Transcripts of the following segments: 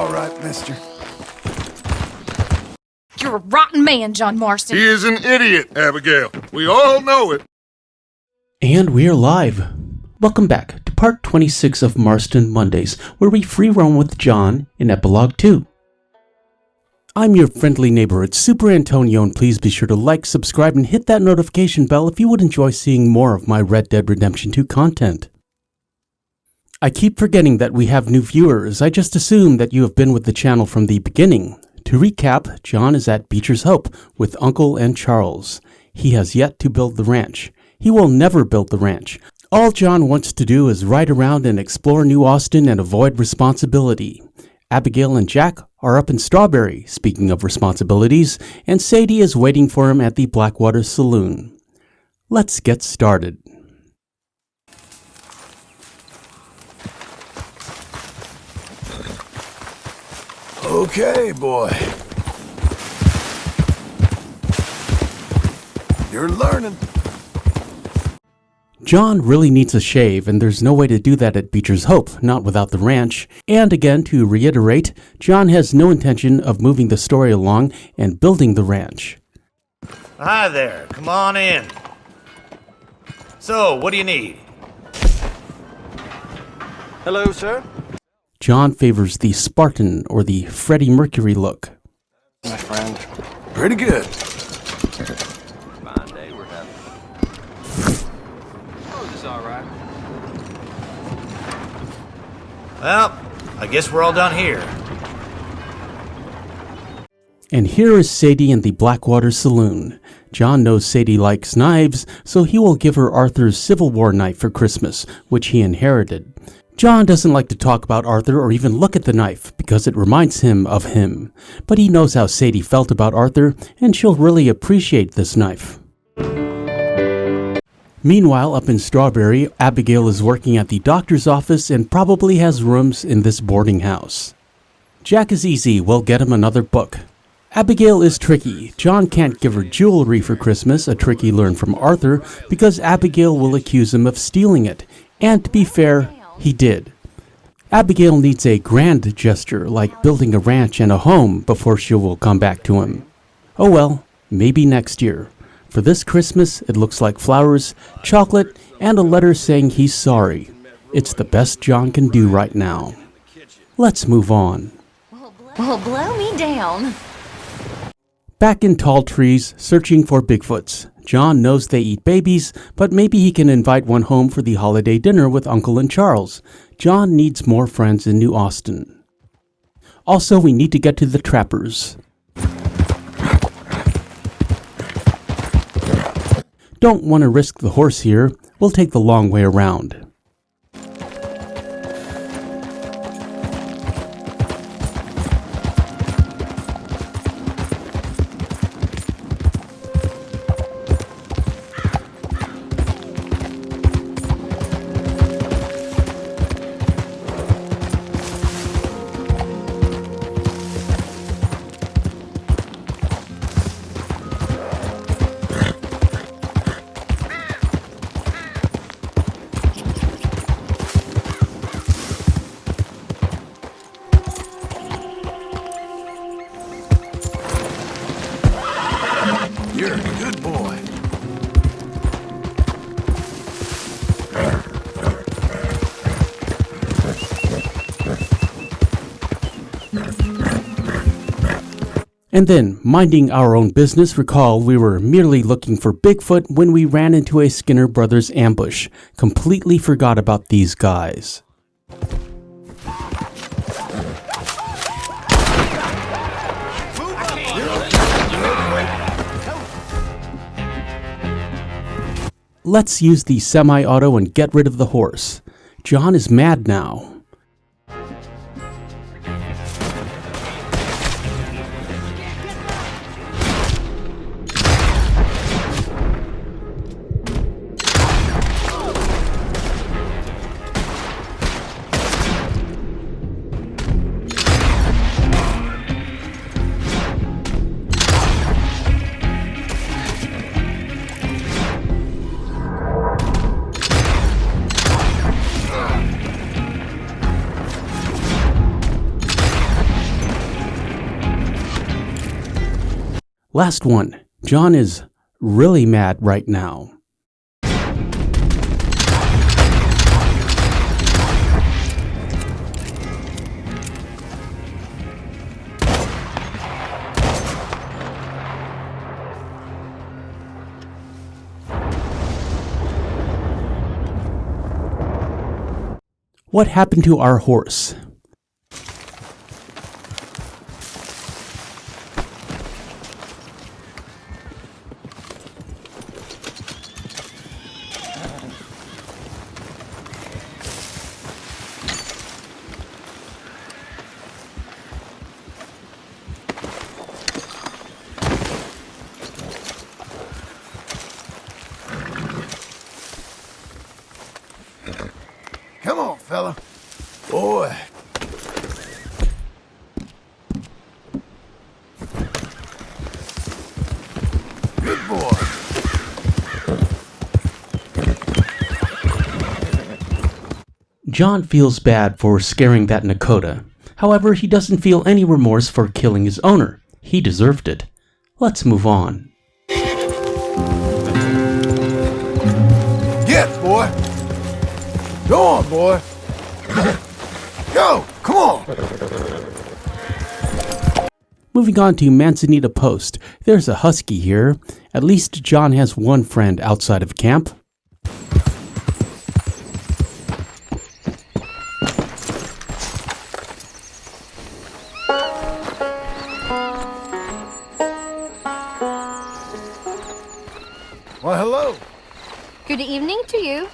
all right, mister. You're a rotten man, John Marston. He is an idiot, Abigail. We all know it. And we are live. Welcome back to part 26 of Marston Mondays, where we free roam with John in Epilogue 2. I'm your friendly neighbor, it's Superantonio, and please be sure to like, subscribe, and hit that notification bell if you would enjoy seeing more of my Red Dead Redemption 2 content. I keep forgetting that we have new viewers. I just assume that you have been with the channel from the beginning. To recap, John is at Beecher's Hope with Uncle and Charles. He has yet to build the ranch. He will never build the ranch. All John wants to do is ride around and explore New Austin and avoid responsibility. Abigail and Jack are up in Strawberry, speaking of responsibilities, and Sadie is waiting for him at the Blackwater Saloon. Let's get started. Okay, boy. You're learning. John really needs a shave, and there's no way to do that at Beecher's Hope, not without the ranch. And again, to reiterate, John has no intention of moving the story along and building the ranch. Hi there, come on in. So, what do you need? Hello, sir. John favors the Spartan or the Freddie Mercury look. My friend. Pretty good. Fine day we're having. Oh, this is all right. Well, I guess we're all done here. And here is Sadie in the Blackwater Saloon. John knows Sadie likes knives, so he will give her Arthur's Civil War knife for Christmas, which he inherited. John doesn't like to talk about Arthur or even look at the knife because it reminds him of him. But he knows how Sadie felt about Arthur, and she'll really appreciate this knife. Meanwhile, up in Strawberry, Abigail is working at the doctor's office and probably has rooms in this boarding house. Jack is easy, we'll get him another book. Abigail is tricky. John can't give her jewelry for Christmas, a trick he learned from Arthur, because Abigail will accuse him of stealing it. And to be fair, he did. Abigail needs a grand gesture, like building a ranch and a home, before she will come back to him. Oh well, maybe next year. For this Christmas, it looks like flowers, chocolate, and a letter saying he's sorry. It's the best John can do right now. Let's move on. Well, blow me down. Back in Tall Trees, searching for Bigfoots. John knows they eat babies, but maybe he can invite one home for the holiday dinner with Uncle and Charles. John needs more friends in New Austin. Also, we need to get to the Trappers. Don't want to risk the horse here. We'll take the long way around. You're a good boy. And then, minding our own business, recall we were merely looking for Bigfoot when we ran into a Skinner Brothers ambush. Completely forgot about these guys. Let's use the semi-auto and get rid of the horse. John is mad now. Last one. John is really mad right now. What happened to our horse? Come on, fella. Boy. Good boy. John feels bad for scaring that Nakota. However, he doesn't feel any remorse for killing his owner. He deserved it. Let's move on. Get, boy. Go on, boy. Go. Come on. Moving on to Manzanita Post. There's a husky here. At least John has one friend outside of camp. Well, hello. Good evening to you.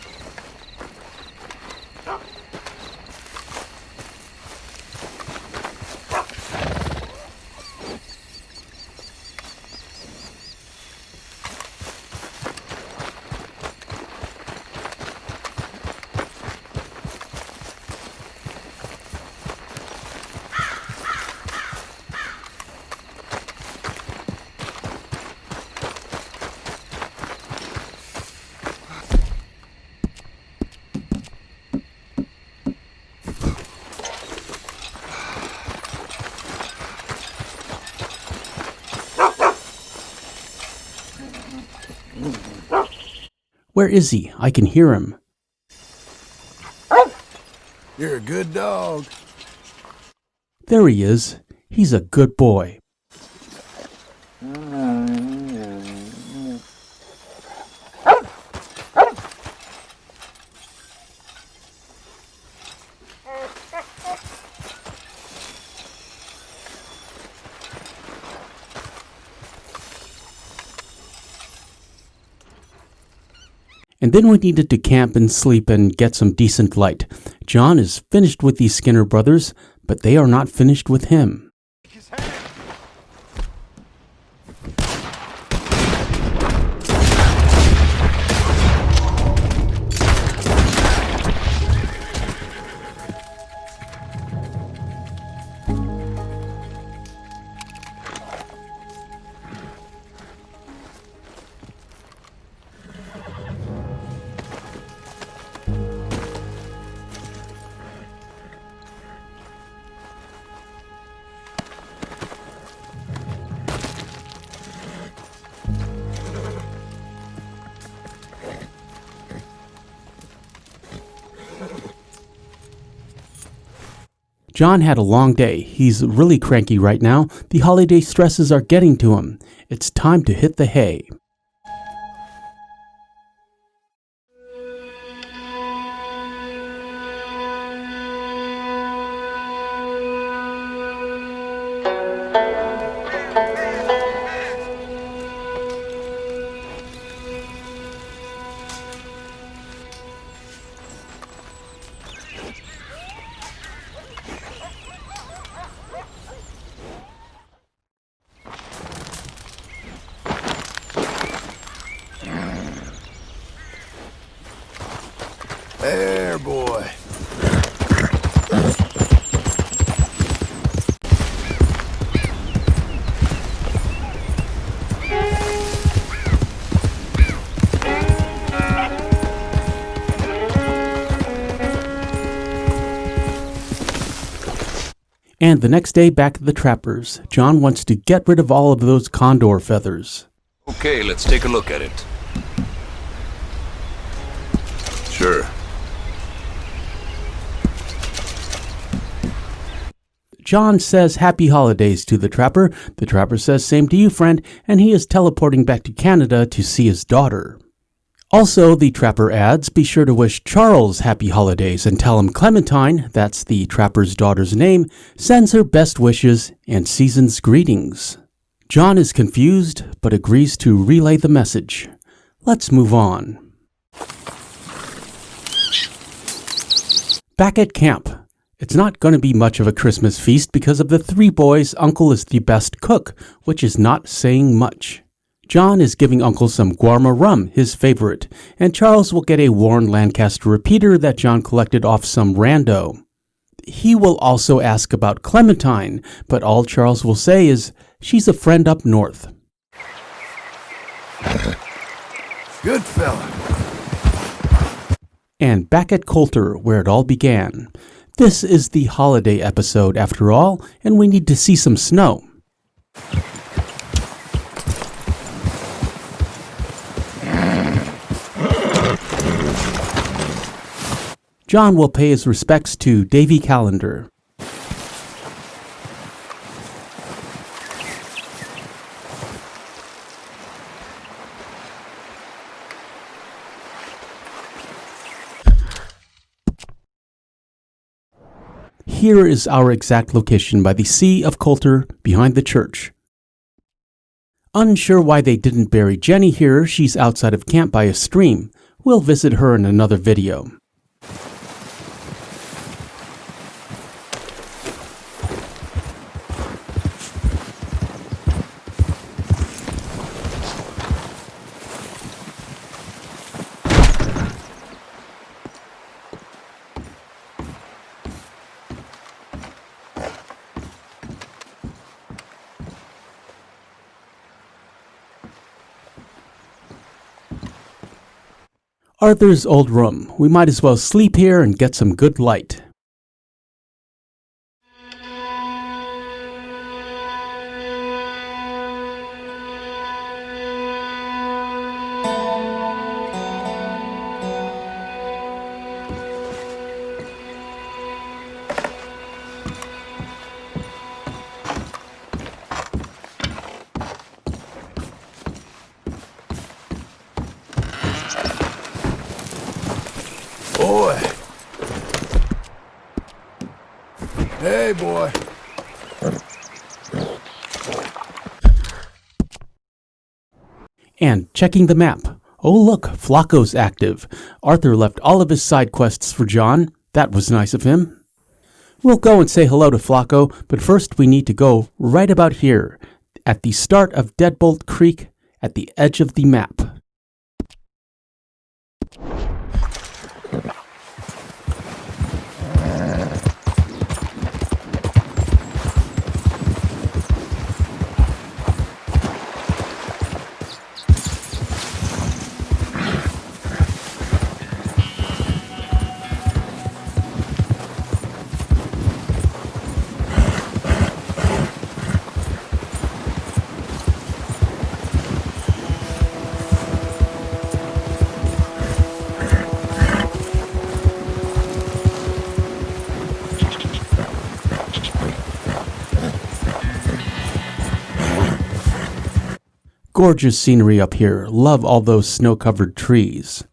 Where is he? I can hear him. You're a good dog. There he is. He's a good boy. And then we needed to camp and sleep and get some decent light. John is finished with these Skinner brothers, but they are not finished with him. John had a long day. He's really cranky right now. The holiday stresses are getting to him. It's time to hit the hay. There, boy. And the next day, back at the Trappers, John wants to get rid of all of those condor feathers. Okay, let's take a look at it. Sure. John says happy holidays to the Trapper. The Trapper says same to you, friend, and he is teleporting back to Canada to see his daughter. Also, the Trapper adds, be sure to wish Charles happy holidays and tell him Clementine, that's the Trapper's daughter's name, sends her best wishes and season's greetings. John is confused, but agrees to relay the message. Let's move on. Back at camp. It's not going to be much of a Christmas feast because of the three boys. Uncle is the best cook, which is not saying much. John is giving Uncle some Guarma rum, his favorite, and Charles will get a Warren Lancaster repeater that John collected off some rando. He will also ask about Clementine, but all Charles will say is, she's a friend up north. Good fella. And back at Coulter, where it all began. This is the holiday episode, after all, and we need to see some snow. John will pay his respects to Davy Callender. Here is our exact location by the Sea of Coulter, behind the church. Unsure why they didn't bury Jenny here, she's outside of camp by a stream. We'll visit her in another video. Arthur's old room. We might as well sleep here and get some good light. Boy. Hey, boy. And checking the map. Oh look, Flacco's active. Arthur left all of his side quests for John. That was nice of him. We'll go and say hello to Flacco, but first we need to go right about here, at the start of Deadbolt Creek, at the edge of the map. Gorgeous scenery up here. Love all those snow-covered trees.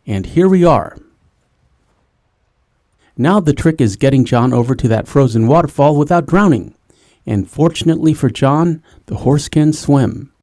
And here we are. Now the trick is getting John over to that frozen waterfall without drowning. And fortunately for John, the horse can swim.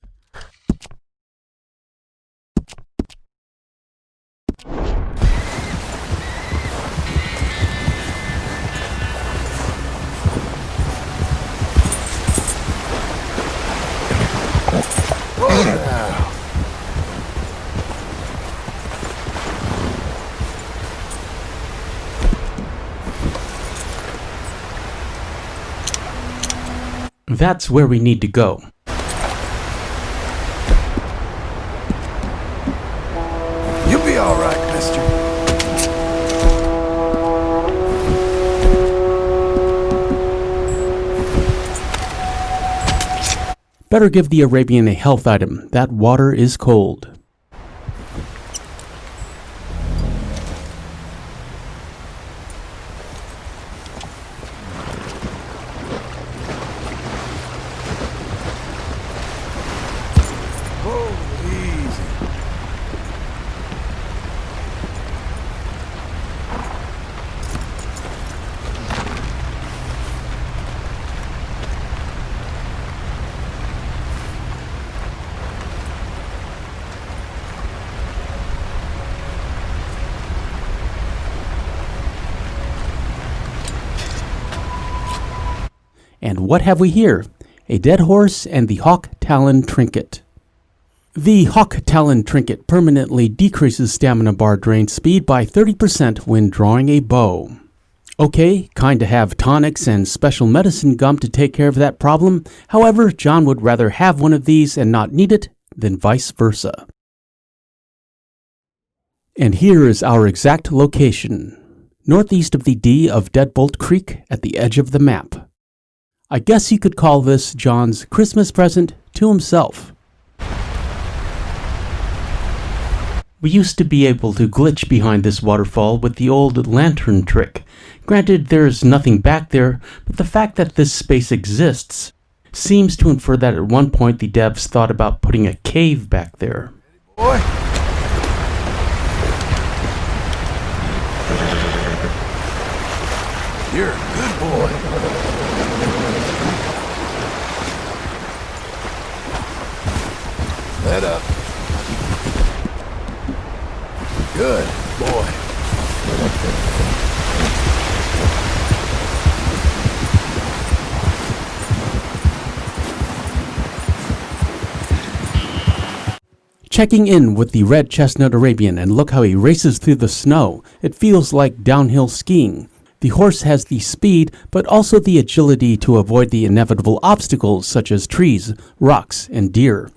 That's where we need to go. You'll be all right, mister. Better give the Arabian a health item. That water is cold. Oh, easy. And what have we here? A dead horse and the Hawk Talon Trinket. The Hawk Talon Trinket permanently decreases stamina bar drain speed by 30% when drawing a bow. Okay, kinda have tonics and special medicine gum to take care of that problem. However, John would rather have one of these and not need it than vice versa. And here is our exact location. Northeast of the D of Deadbolt Creek at the edge of the map. I guess you could call this John's Christmas present to himself. We used to be able to glitch behind this waterfall with the old lantern trick. Granted, there's nothing back there, but the fact that this space exists seems to infer that at one point the devs thought about putting a cave back there. Boy. You're a good boy. Let up. Good boy. Checking in with the red chestnut Arabian, and look how he races through the snow. It feels like downhill skiing. The horse has the speed, but also the agility to avoid the inevitable obstacles such as trees, rocks, and deer.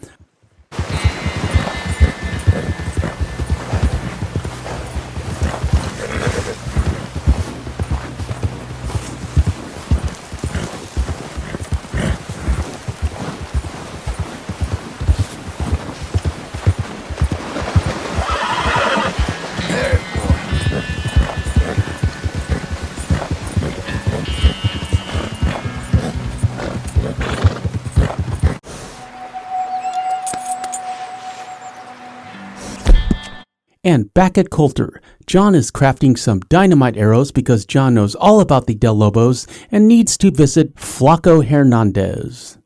And back at Coulter, John is crafting some dynamite arrows because John knows all about the Del Lobos and needs to visit Flaco Hernandez.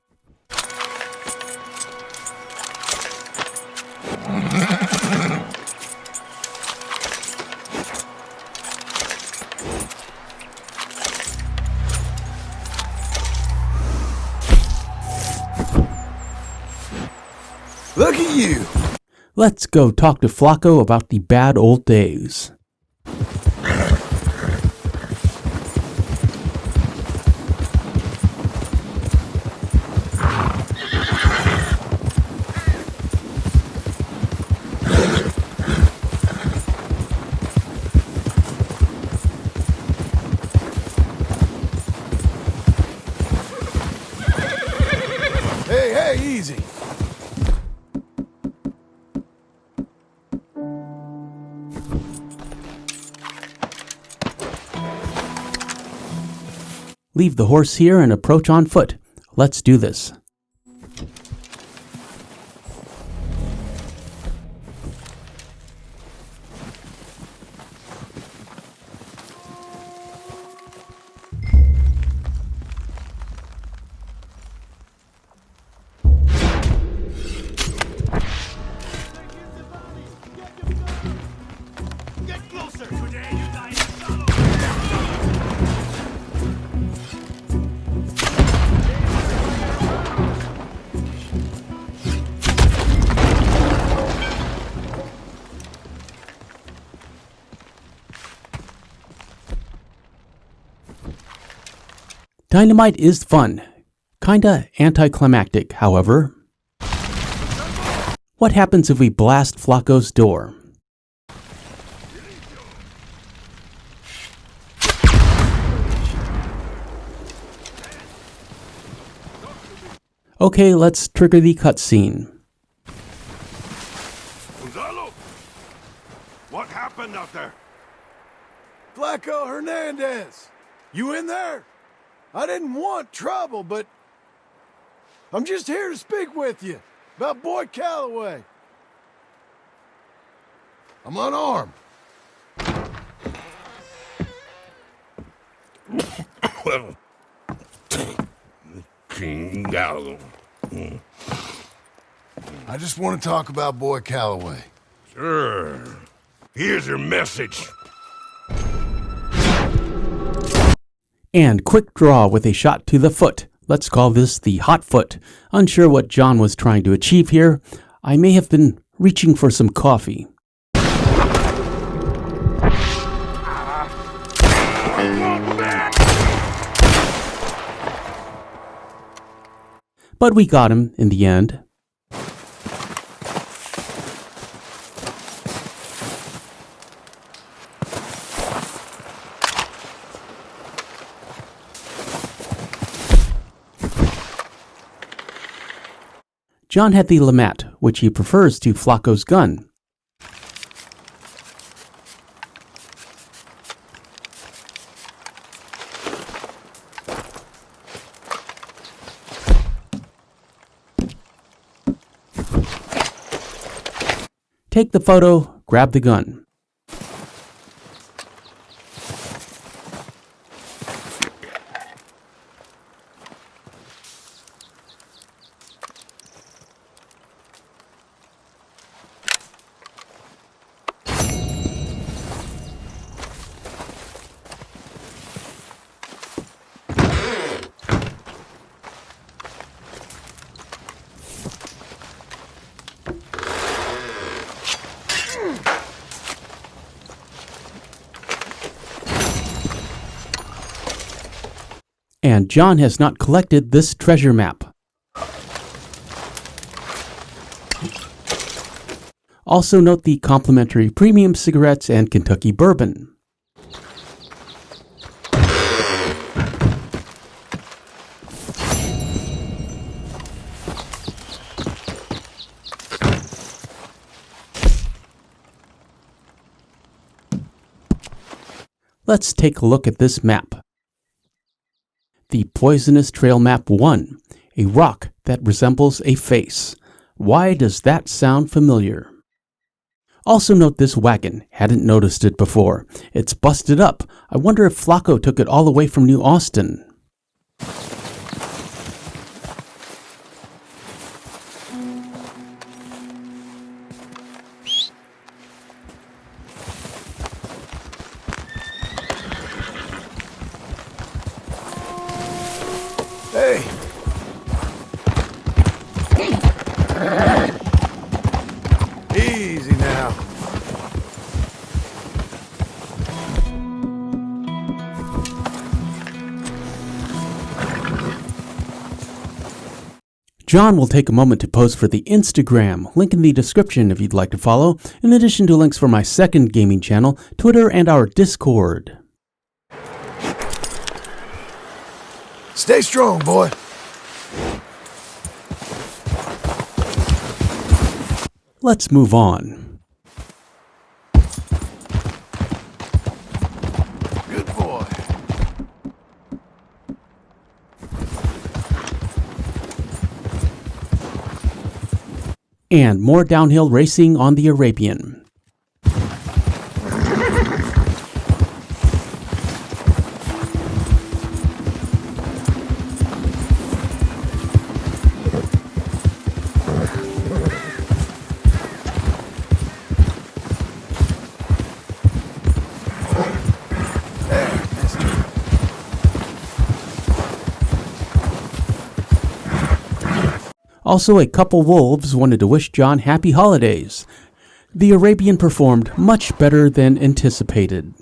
Look at you. Let's go talk to Flaco about the bad old days. Hey, easy. Leave the horse here and approach on foot. Let's do this. Dynamite is fun. Kinda anticlimactic, however. What happens if we blast Flacco's door? Okay, let's trigger the cutscene. Gonzalo! What happened out there? Flacco Hernandez! You in there? I didn't want trouble, but I'm just here to speak with you about Boy Calloway. I'm unarmed. Well, King Gallo. I just want to talk about Boy Calloway. Sure. Here's your message. And quick draw with a shot to the foot. Let's call this the hot foot. Unsure what John was trying to achieve here. I may have been reaching for some coffee. But we got him in the end. John had the Lamat, which he prefers to Flacco's gun. Take the photo, grab the gun. And John has not collected this treasure map. Also note the complimentary premium cigarettes and Kentucky bourbon. Let's take a look at this map. The Poisonous Trail Map 1, a rock that resembles a face. Why does that sound familiar? Also note this wagon, hadn't noticed it before. It's busted up. I wonder if Flacco took it all the way from New Austin. Hey! Easy now. John will take a moment to post for the Instagram, link in the description if you'd like to follow, in addition to links for my second gaming channel, Twitter, and our Discord. Stay strong, boy. Let's move on. Good boy. And more downhill racing on the Arabian. Also, a couple wolves wanted to wish John happy holidays. The Arabian performed much better than anticipated.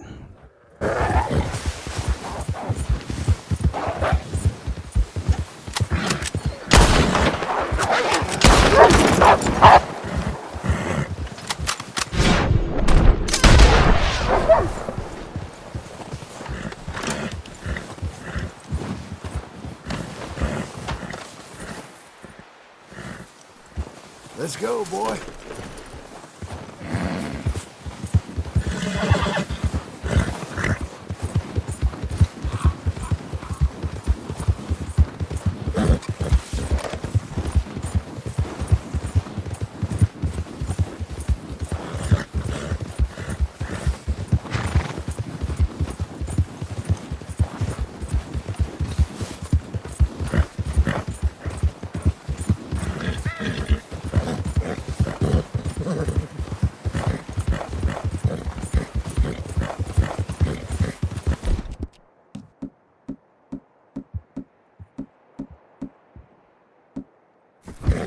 Let's go, boy.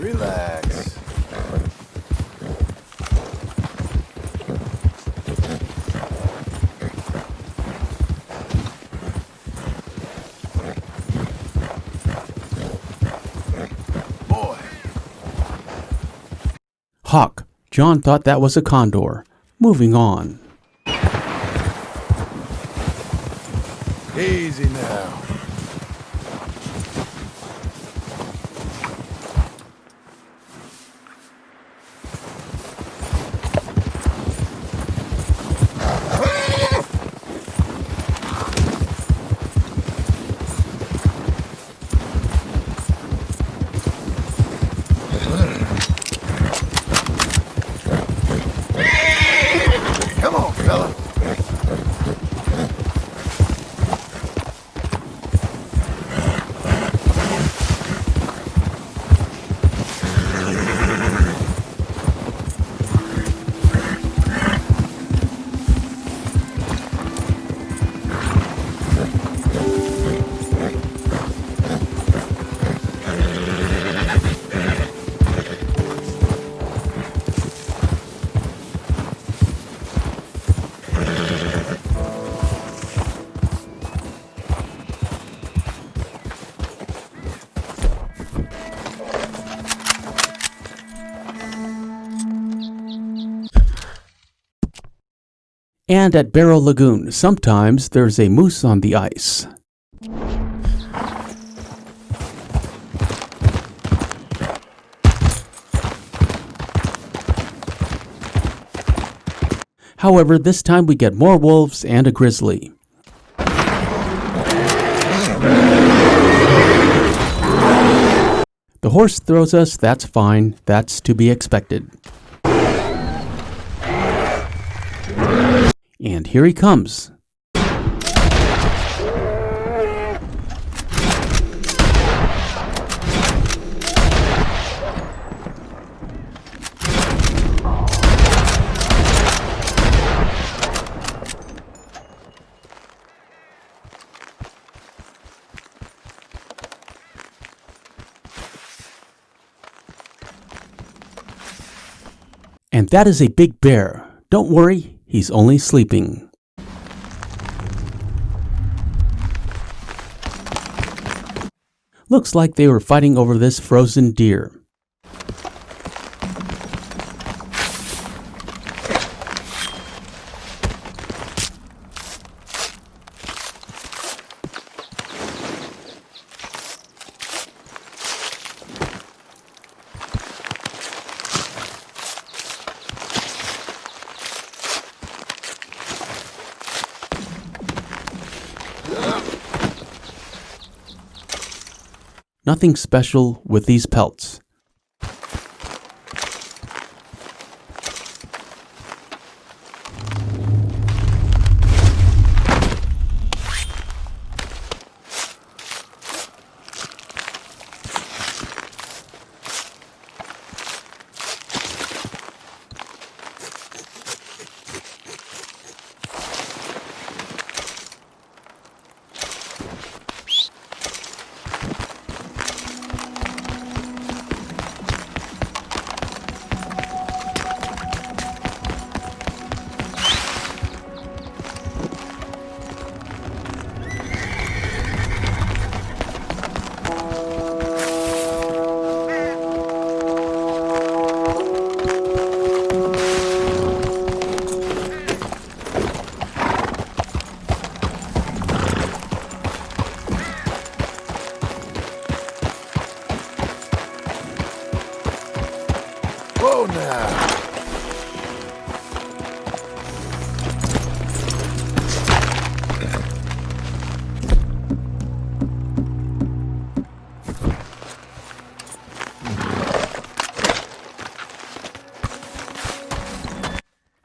Relax. Boy. Hawk. John thought that was a condor. Moving on. Easy now. Come on, fella. And at Barrow Lagoon, sometimes there's a moose on the ice. However, this time we get more wolves and a grizzly. The horse throws us, that's fine, that's to be expected. And here he comes. And that is a big bear. Don't worry, he's only sleeping. Looks like they were fighting over this frozen deer. Nothing special with these pelts.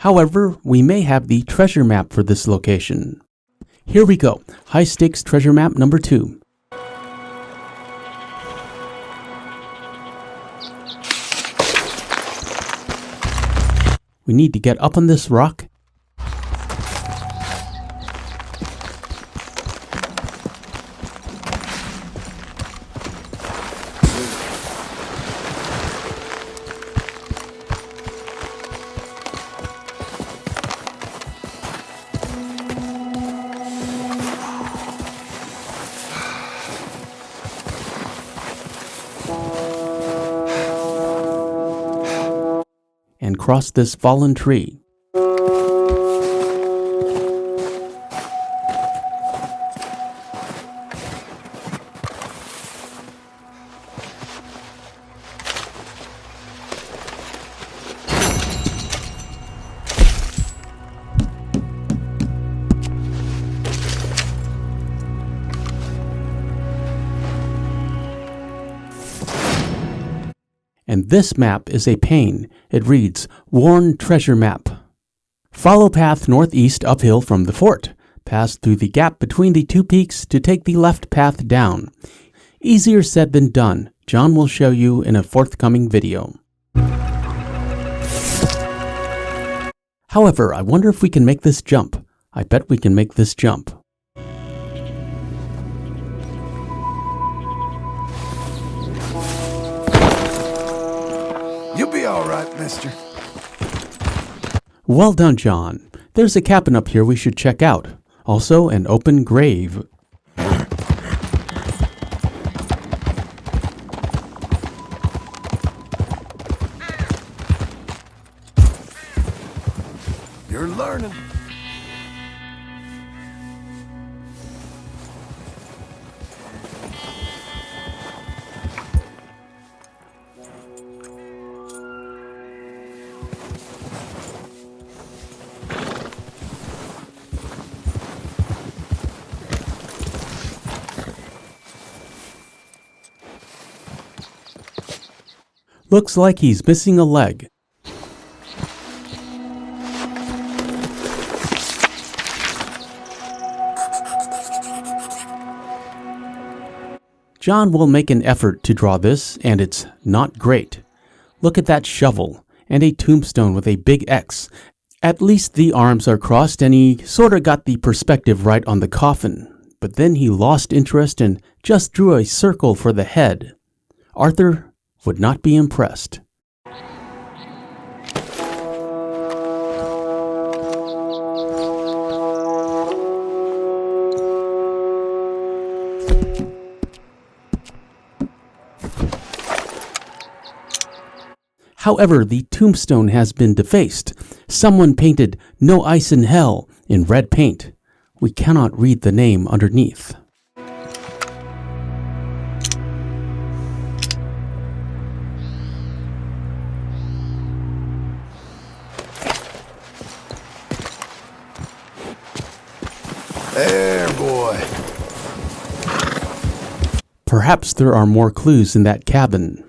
However, we may have the treasure map for this location. Here we go, high stakes treasure map number 2. We need to get up on this rock. And cross this fallen tree. And this map is a pain. It reads, Worn Treasure Map. Follow path northeast uphill from the fort. Pass through the gap between the 2 peaks to take the left path down. Easier said than done. John will show you in a forthcoming video. However, I wonder if we can make this jump. I bet we can make this jump. You'll be all right, mister. Well done, John. There's a cabin up here we should check out. Also, an open grave. You're learning. Looks like he's missing a leg. John will make an effort to draw this, and it's not great. Look at that shovel, and a tombstone with a big X. At least the arms are crossed, and he sorta got the perspective right on the coffin. But then he lost interest and just drew a circle for the head. Arthur would not be impressed. However, the tombstone has been defaced. Someone painted "No Ice in Hell" in red paint. We cannot read the name underneath. There, boy. Perhaps there are more clues in that cabin.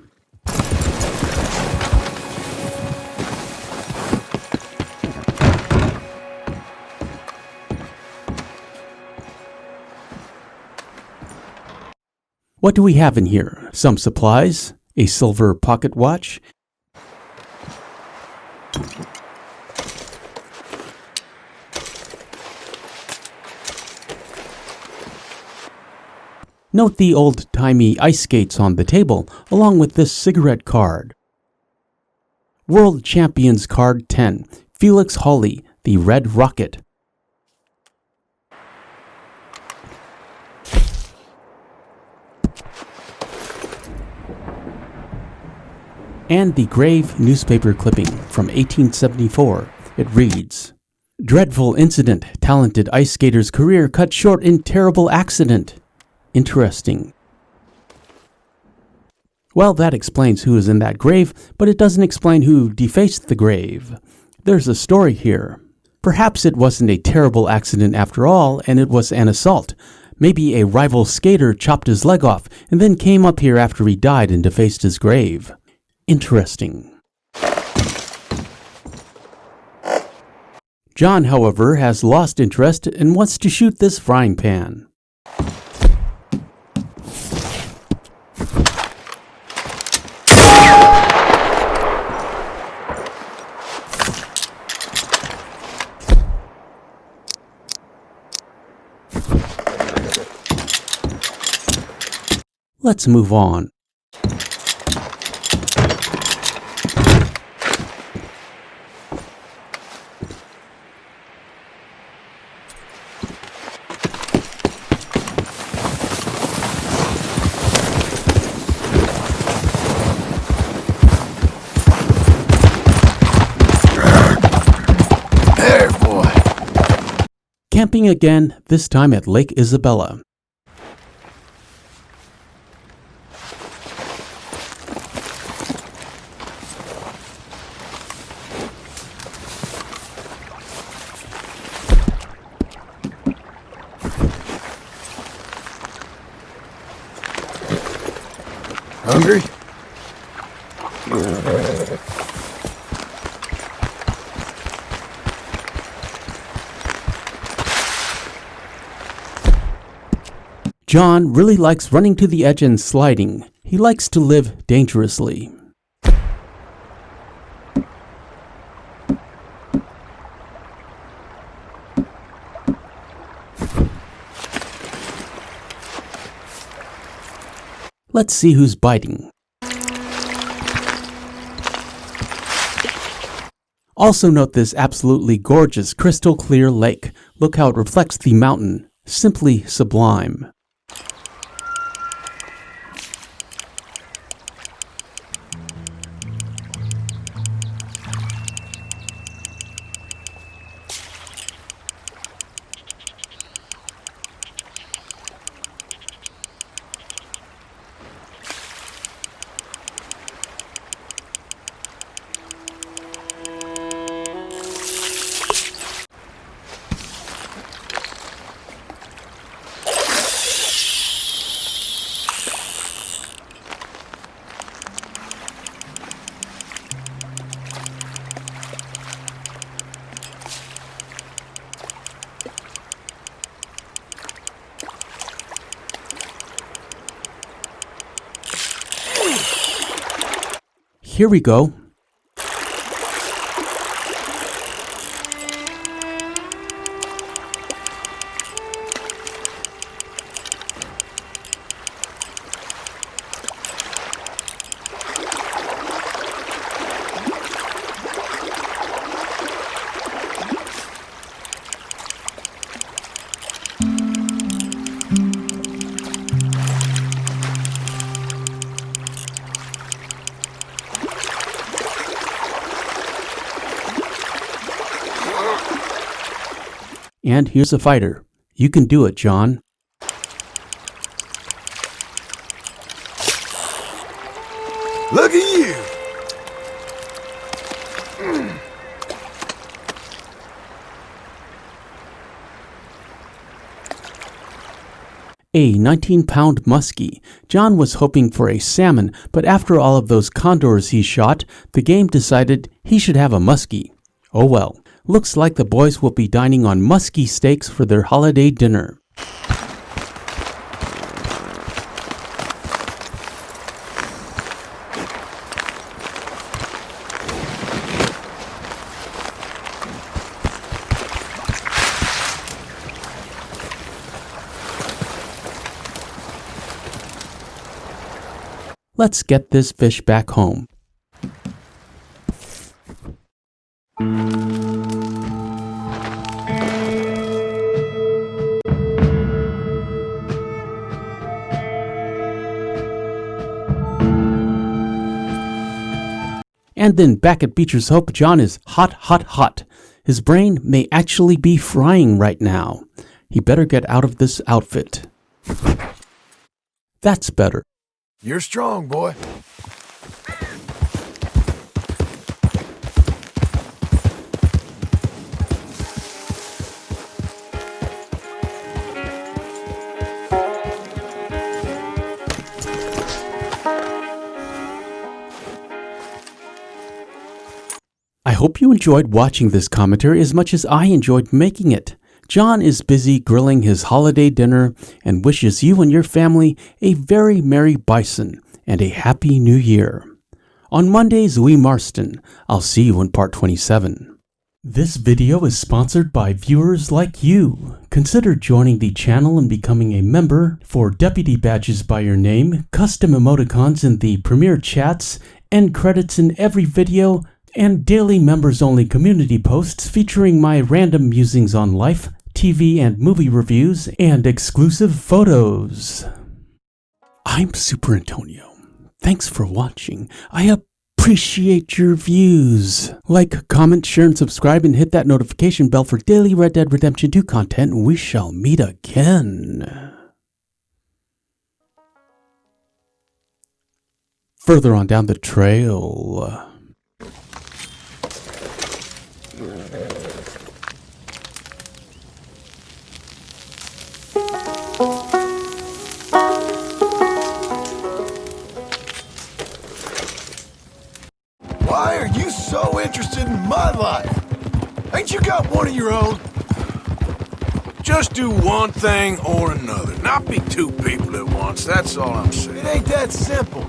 What do we have in here? Some supplies, a silver pocket watch, note the old-timey ice skates on the table, along with this cigarette card. World Champions Card 10, Felix Hawley, the Red Rocket. And the grave newspaper clipping from 1874. It reads, Dreadful incident, talented ice skater's career cut short in terrible accident. Interesting. Well, that explains who is in that grave, but it doesn't explain who defaced the grave. There's a story here. Perhaps it wasn't a terrible accident after all, and it was an assault. Maybe a rival skater chopped his leg off and then came up here after he died and defaced his grave. Interesting. John, however, has lost interest and wants to shoot this frying pan. Let's move on. There, boy. Camping again, this time at Lake Isabella. Hungry? John really likes running to the edge and sliding. He likes to live dangerously. Let's see who's biting. Also note this absolutely gorgeous crystal clear lake. Look how it reflects the mountain. Simply sublime. Here we go. And here's a fighter. You can do it, John. Look at you! A 19-pound muskie. John was hoping for a salmon, but after all of those condors he shot, the game decided he should have a muskie. Oh well. Looks like the boys will be dining on muskie steaks for their holiday dinner. Let's get this fish back home. And then back at Beecher's Hope, John is hot, hot, hot. His brain may actually be frying right now. He better get out of this outfit. That's better. You're strong, boy. I hope you enjoyed watching this commentary as much as I enjoyed making it. John is busy grilling his holiday dinner and wishes you and your family a very Merry Bison and a Happy New Year. On Mondays, we Marston. I'll see you in part 27. This video is sponsored by viewers like you. Consider joining the channel and becoming a member for deputy badges by your name, custom emoticons in the premiere chats, end credits in every video, and daily members-only community posts featuring my random musings on life, TV and movie reviews, and exclusive photos. I'm Superantonio. Thanks for watching. I appreciate your views. Like, comment, share, and subscribe, and hit that notification bell for daily Red Dead Redemption 2 content, and we shall meet again. Further on down the trail... Why are you so interested in my life? Ain't you got one of your own? Just do one thing or another. Not be two people at once, that's all I'm saying. It ain't that simple.